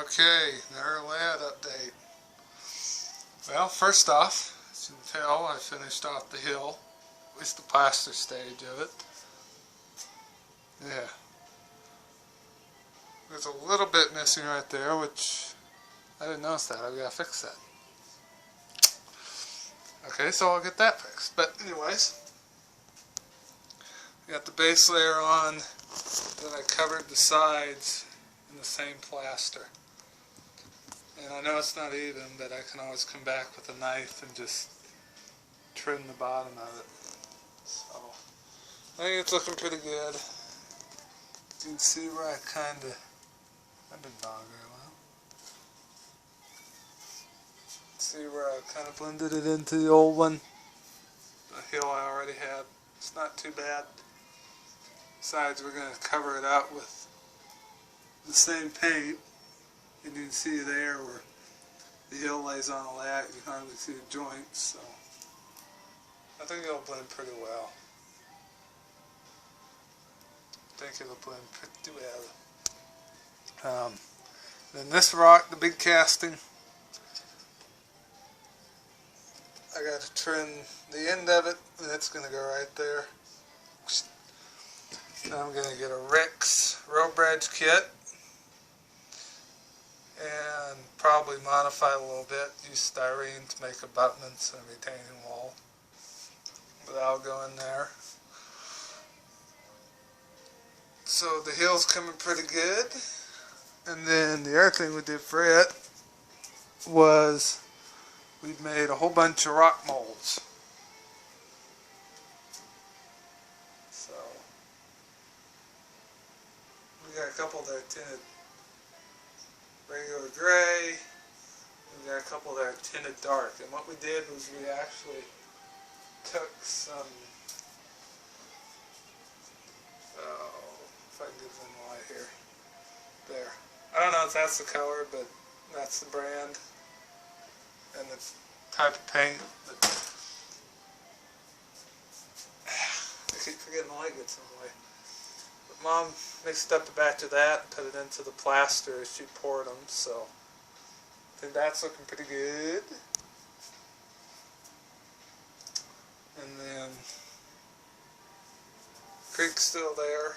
Okay, another layout update. Well, first off, as you can tell, I finished off the hill, at least the plaster stage of it. Yeah. There's a little bit missing right there, which I didn't notice that. I've got to fix that. Okay, so I'll get that fixed. But anyways, I got the base layer on, then I covered the sides in the same plaster. And I know it's not even, but I can always come back with a knife and just trim the bottom of it. So, I think it's looking pretty good. You can see where I've been drawing very well. See where I kind of blended it into the old one. The hill I already had. It's not too bad. Besides, we're going to cover it out with the same paint. And you can see there where the hill lays on a lat, you can hardly see the joints, so I think it'll blend pretty well. Then this rock, the big casting, I got to trim the end of it, and it's going to go right there. Now I'm going to get a Rix row bridge kit and probably modify a little bit, use styrene to make abutments and a retaining wall. But that'll go in there. So the hill's coming pretty good. And then the other thing we did for it was we made a whole bunch of rock molds. So we got a couple that are tinted regular gray. We got a couple that are tinted dark. And what we did was we actually took some, if I can get some light here, there. I don't know if that's the color, but that's the brand and the type of paint. But I keep forgetting the light gets in the way. But Mom mixed up a batch of that and put it into the plaster as she poured them, so I think that's looking pretty good. And then creek's still there,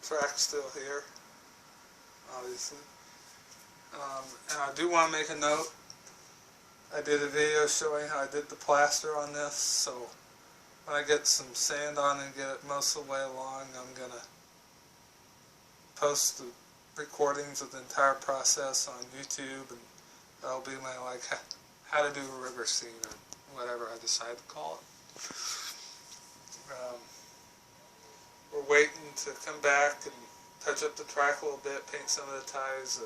track's still here, obviously. And I do want to make a note. I did a video showing how I did the plaster on this, so when I get some sand on and get it most of the way along, I'm going to post the recordings of the entire process on YouTube, and that'll be my, how to do a river scene, or whatever I decide to call it. We're waiting to come back and touch up the track a little bit, paint some of the ties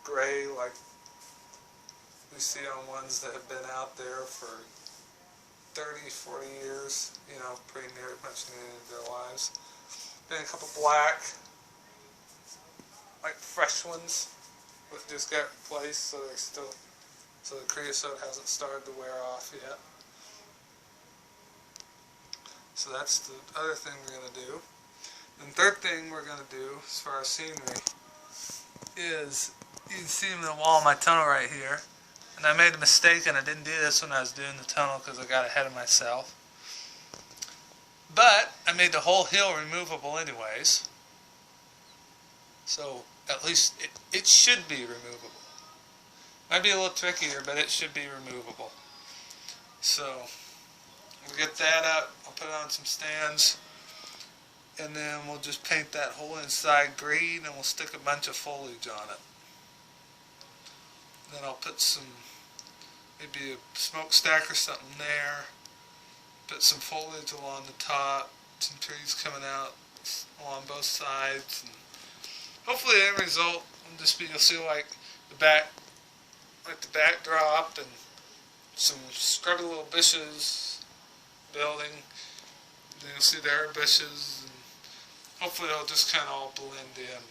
gray like we see on ones that have been out there for 30, 40 years, you know, pretty much near the end of their lives. Then a couple black, like fresh ones, that just got replaced, so they're still, so the creosote hasn't started to wear off yet. So that's the other thing we're going to do. And the third thing we're going to do, as far as scenery, is, you can see in the wall of my tunnel right here, and I made a mistake and I didn't do this when I was doing the tunnel because I got ahead of myself. But I made the whole hill removable anyways. So at least it should be removable. Might be a little trickier, but it should be removable. So we'll get that up, I'll put it on some stands, and then we'll just paint that whole inside green and we'll stick a bunch of foliage on it. Then I'll put some, maybe a smokestack or something there, put some foliage along the top, some trees coming out along both sides, and hopefully the end result will just be, you'll see like the backdrop and some scrubby little bushes building. Then you'll see the herb bushes, and hopefully it'll just kind of all blend in.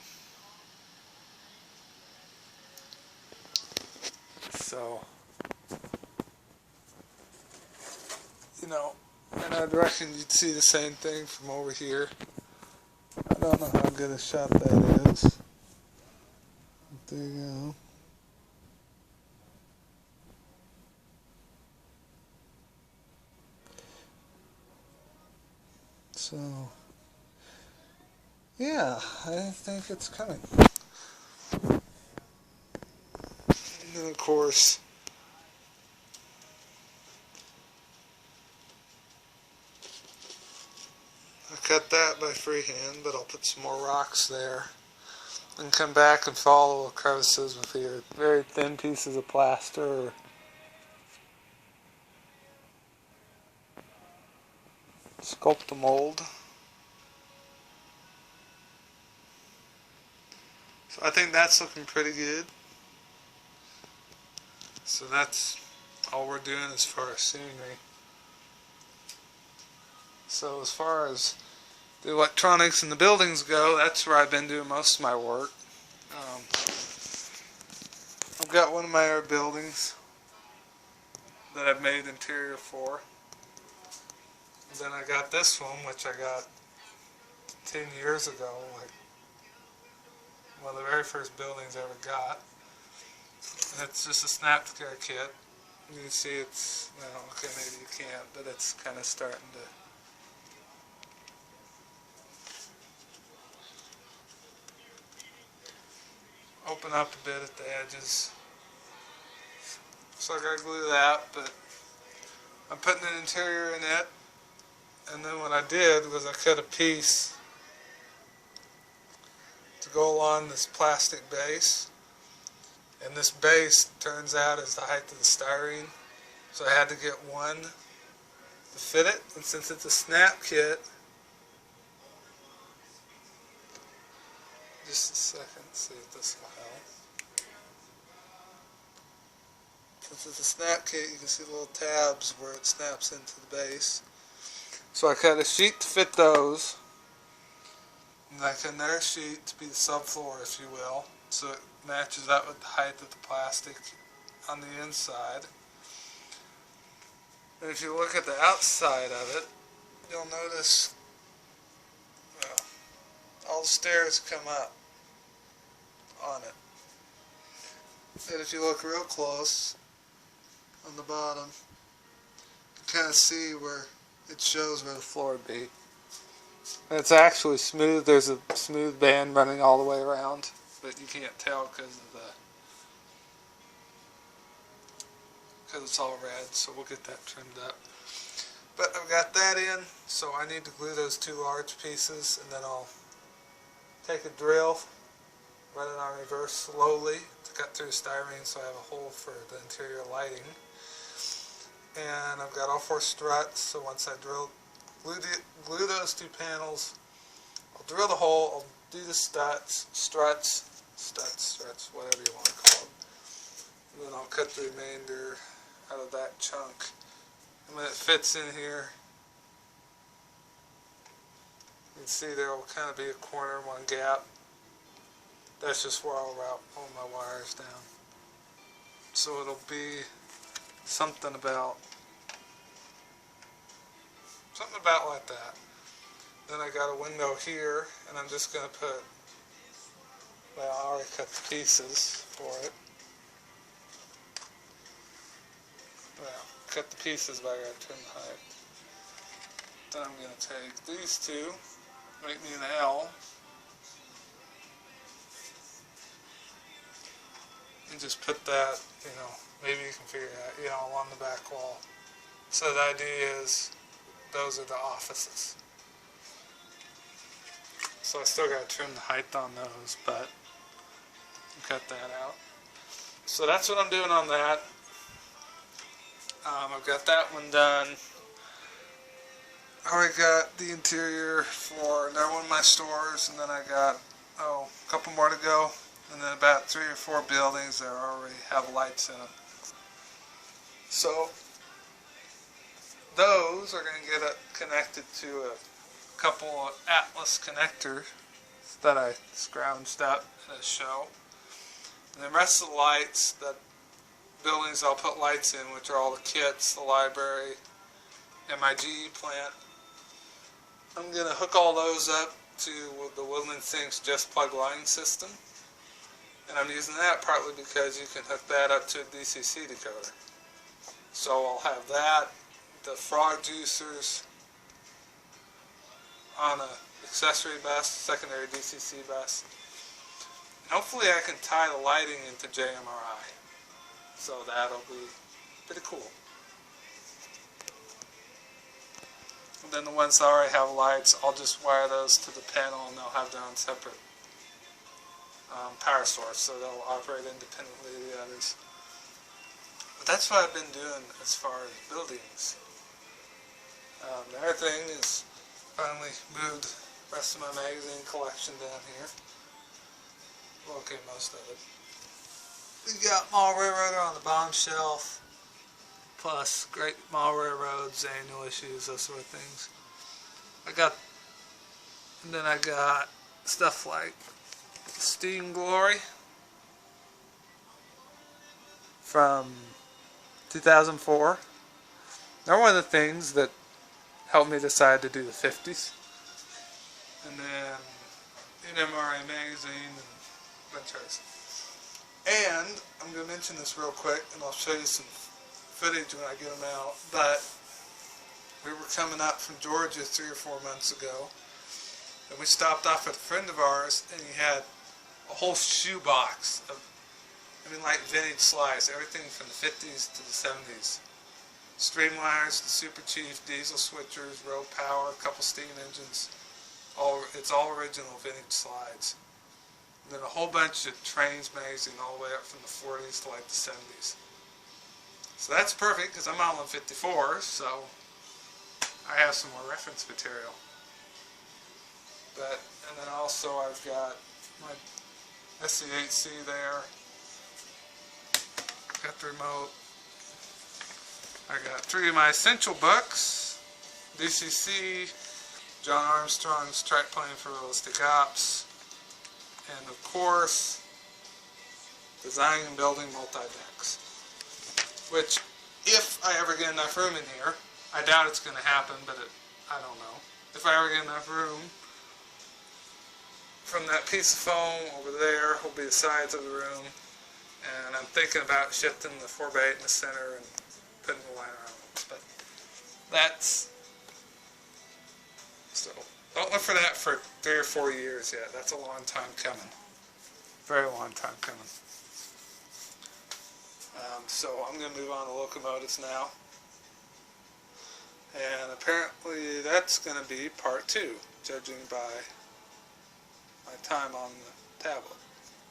So, you know, and I'd reckon you'd see the same thing from over here. I don't know how good a shot that is. There you go. So, yeah, I think it's coming. And then, of course, I cut that by freehand, but I'll put some more rocks there. And come back and follow the crevices with either very thin pieces of plaster or sculpt a mold. So I think that's looking pretty good. So that's all we're doing as far as scenery. So as far as the electronics and the buildings go, that's where I've been doing most of my work. I've got one of my other buildings that I've made interior for. And then I got this one, which I got 10 years ago, like one of the very first buildings I ever got. And it's just a snap-together kit. You can see it's, well, okay, maybe you can't, but it's kind of starting to open up a bit at the edges. So I gotta glue that, but I'm putting an interior in it. And then what I did was I cut a piece to go along this plastic base. And this base turns out is the height of the styrene. So I had to get one to fit it. And since it's a snap kit, just a second, see if this will help. Since it's a snap kit, you can see the little tabs where it snaps into the base. So I cut a sheet to fit those. And I cut another sheet to be the subfloor, if you will. So it matches up with the height of the plastic on the inside. And if you look at the outside of it, you'll notice, well, all the stairs come up on it. And if you look real close on the bottom, you kind of see where it shows where the floor would be. And it's actually smooth. There's a smooth band running all the way around, but you can't tell because it's all red, so we'll get that trimmed up. But I've got that in, so I need to glue those two large pieces, and then I'll take a drill, run it on reverse slowly to cut through the styrene so I have a hole for the interior lighting. And I've got all 4 struts, so once I glue those 2 panels, I'll drill the hole, I'll do the struts, whatever you want to call them. And then I'll cut the remainder out of that chunk. And when it fits in here, you can see there will kind of be a corner, one gap. That's just where I'll route all my wires down. So it'll be something about like that. Then I got a window here, and I'm just going to put, well, I already cut the pieces for it. Well, cut the pieces, but I got to trim the height. Then I'm going to take these two, make me an L, and just put that, maybe you can figure it out, along the back wall. So the idea is, those are the offices. So I still got to trim the height on those, but cut that out. So that's what I'm doing on that. I've got that one done. I already got the interior for another one of my stores, and then I got a couple more to go, and then about 3 or 4 buildings that already have lights in them. So those are going to get connected to a couple of Atlas connectors that I scrounged up in a show. And the rest of the lights, the buildings I'll put lights in, which are all the kits, the library, and my GE plant. I'm going to hook all those up to the Woodland Sinks Just Plug lighting system. And I'm using that partly because you can hook that up to a DCC decoder. So I'll have that, the frog juicers on a accessory bus, secondary DCC bus. And hopefully I can tie the lighting into JMRI. So that'll be pretty cool. And then the ones that already have lights, I'll just wire those to the panel and they'll have their own separate power source, so they'll operate independently of the others. But that's what I've been doing as far as buildings. The other thing is finally moved the rest of my magazine collection down here. Well, okay, most of it. We got Mall Railroader on the bottom shelf, plus Great Mall Railroad's annual issues, those sort of things. And then I got stuff like Steam Glory from 2004. They're one of the things that helped me decide to do the 50s. And then NMRA Magazine and a bunch of others. And I'm going to mention this real quick, and I'll show you some footage when I get them out. But we were coming up from Georgia 3 or 4 months ago, and we stopped off at a friend of ours, and he had a whole shoebox of, like vintage slides, everything from the 50s to the 70s. Streamliners, the Super Chief, diesel switchers, road power, a couple steam engines. It's all original vintage slides. And then a whole bunch of Trains magazine all the way up from the 40s to like the 70s. So that's perfect because I'm modeling 54, so I have some more reference material. And then also I've got my SC8C there. Got the remote. I got 3 of my essential books. DCC, John Armstrong's Track Planning for Realistic Ops, and of course, Designing and Building Multi-Decks. Which, if I ever get enough room in here, I doubt it's going to happen, but I don't know. If I ever get enough room, from that piece of foam over there will be the sides of the room, and I'm thinking about shifting the 4x8 in the center and putting the liner on it. But that's, so don't look for that for 3 or 4 years yet. That's a long time coming. Very long time coming. So I'm going to move on to locomotives now. And apparently that's going to be part 2, judging by my time on the tablet.